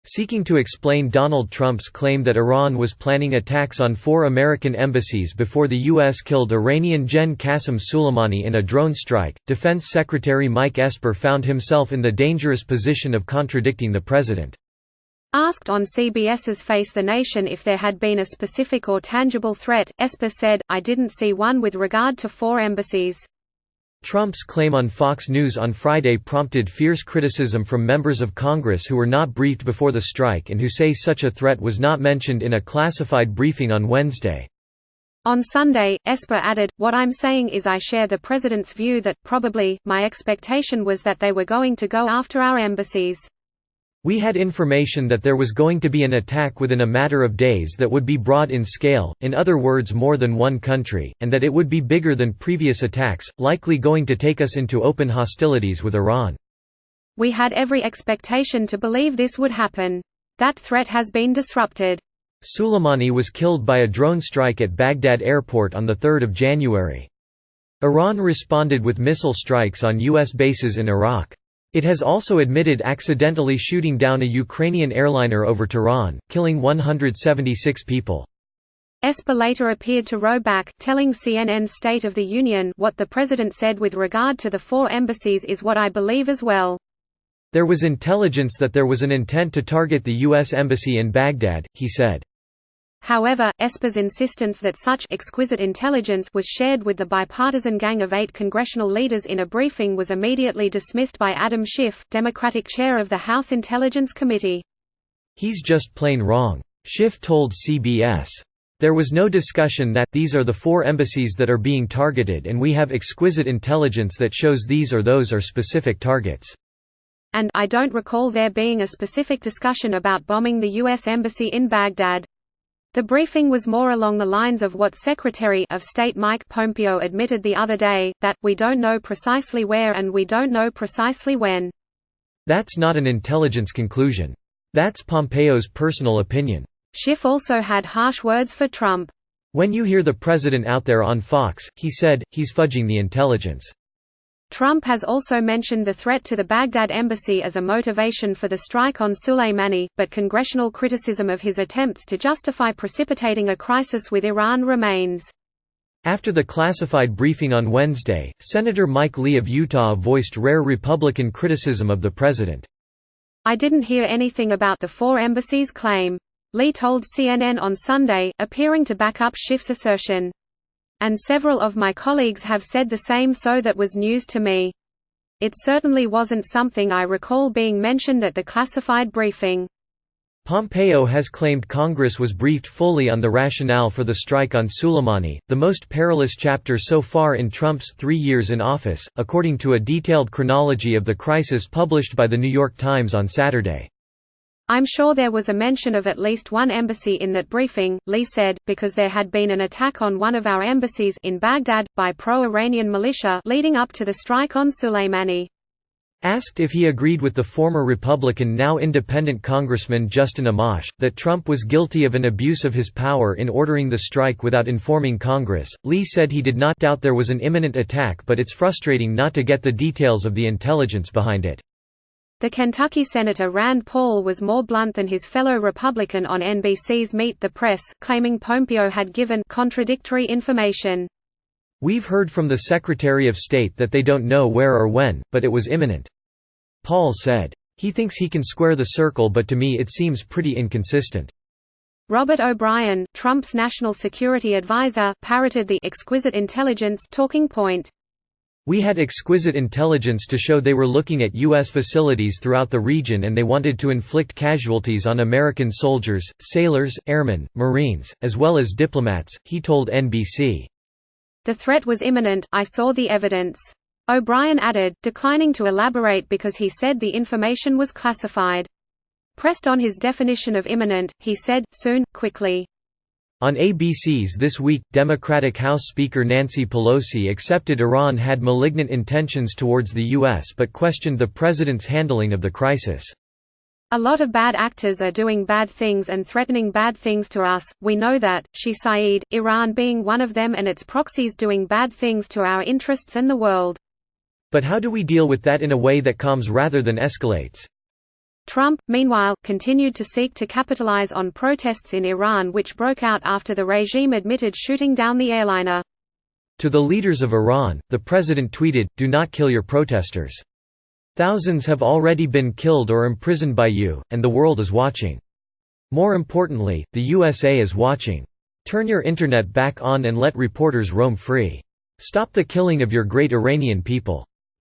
seeking to explain Donald Trump's claim that Iran was planning attacks on 4 American embassies before the U.S. killed Iranian Gen Qassem Suleimani in a drone strike. Defense Secretary Mike Esper found himself in the dangerous position of contradicting the president. Asked on CBS's Face the Nation if there had been a specific or tangible threat, Esper said, "I didn't see one with regard to 4 embassies." Trump's claim on Fox News on Friday prompted fierce criticism from members of Congress who were not briefed before the strike and who say such a threat was not mentioned in a classified briefing on Wednesday. On Sunday, Esper added, "What I'm saying is I share the president's view that, probably, my expectation was that they were going to go after our embassies. We had information that there was going to be an attack within a matter of days that would be broad in scale, in other words more than one country, and that it would be bigger than previous attacks, likely going to take us into open hostilities with Iran. We had every expectation to believe this would happen. That threat has been disrupted." Soleimani was killed by a drone strike at Baghdad airport on 3 January. Iran responded with missile strikes on U.S. bases in Iraq. It has also admitted accidentally shooting down a Ukrainian airliner over Tehran, killing 176 people. Esper later appeared to row back, telling CNN's State of the Union, "What the president said with regard to the 4 embassies is what I believe as well. There was intelligence that there was an intent to target the U.S. Embassy in Baghdad," he said. However, Esper's insistence that such exquisite intelligence was shared with the bipartisan Gang of 8 congressional leaders in a briefing was immediately dismissed by Adam Schiff, Democratic chair of the House Intelligence Committee. "He's just plain wrong," Schiff told CBS. "There was no discussion that these are the 4 embassies that are being targeted and we have exquisite intelligence that shows these or those are specific targets. And I don't recall there being a specific discussion about bombing the U.S. Embassy in Baghdad." The briefing was more along the lines of what Secretary of State Mike Pompeo admitted the other day, that, "We don't know precisely where and we don't know precisely when." That's not an intelligence conclusion. That's Pompeo's personal opinion. Schiff also had harsh words for Trump. "When you hear the president out there on Fox," he said, "he's fudging the intelligence." Trump has also mentioned the threat to the Baghdad embassy as a motivation for the strike on Soleimani, but congressional criticism of his attempts to justify precipitating a crisis with Iran remains. After the classified briefing on Wednesday, Senator Mike Lee of Utah voiced rare Republican criticism of the president. "I didn't hear anything about the 4 embassies claim," Lee told CNN on Sunday, appearing to back up Schiff's assertion. "And several of my colleagues have said the same, so that was news to me. It certainly wasn't something I recall being mentioned at the classified briefing." Pompeo has claimed Congress was briefed fully on the rationale for the strike on Soleimani, the most perilous chapter so far in Trump's 3 years in office, according to a detailed chronology of the crisis published by The New York Times on Saturday. "I'm sure there was a mention of at least one embassy in that briefing," Lee said, "because there had been an attack on one of our embassies in Baghdad, by pro-Iranian militia leading up to the strike on Soleimani." Asked if he agreed with the former Republican now independent Congressman Justin Amash, that Trump was guilty of an abuse of his power in ordering the strike without informing Congress, Lee said he did not doubt there was an imminent attack, but it's frustrating not to get the details of the intelligence behind it. The Kentucky Senator Rand Paul was more blunt than his fellow Republican on NBC's Meet the Press, claiming Pompeo had given contradictory information. "We've heard from the Secretary of State that they don't know where or when, but it was imminent," Paul said. "He thinks he can square the circle, but to me it seems pretty inconsistent." Robert O'Brien, Trump's national security advisor, parroted the exquisite intelligence talking point. "We had exquisite intelligence to show they were looking at U.S. facilities throughout the region and they wanted to inflict casualties on American soldiers, sailors, airmen, Marines, as well as diplomats," he told NBC. "The threat was imminent, I saw the evidence," O'Brien added, declining to elaborate because he said the information was classified. Pressed on his definition of imminent, he said, "Soon, quickly." On ABC's This Week, Democratic House Speaker Nancy Pelosi accepted Iran had malignant intentions towards the U.S. but questioned the president's handling of the crisis. "A lot of bad actors are doing bad things and threatening bad things to us, we know that," she said, "Iran being one of them and its proxies doing bad things to our interests and the world. But how do we deal with that in a way that calms rather than escalates?" Trump, meanwhile, continued to seek to capitalize on protests in Iran which broke out after the regime admitted shooting down the airliner. To the leaders of Iran, the president tweeted, "Do not kill your protesters. Thousands have already been killed or imprisoned by you, and the world is watching. More importantly, the USA is watching. Turn your internet back on and let reporters roam free. Stop the killing of your great Iranian people."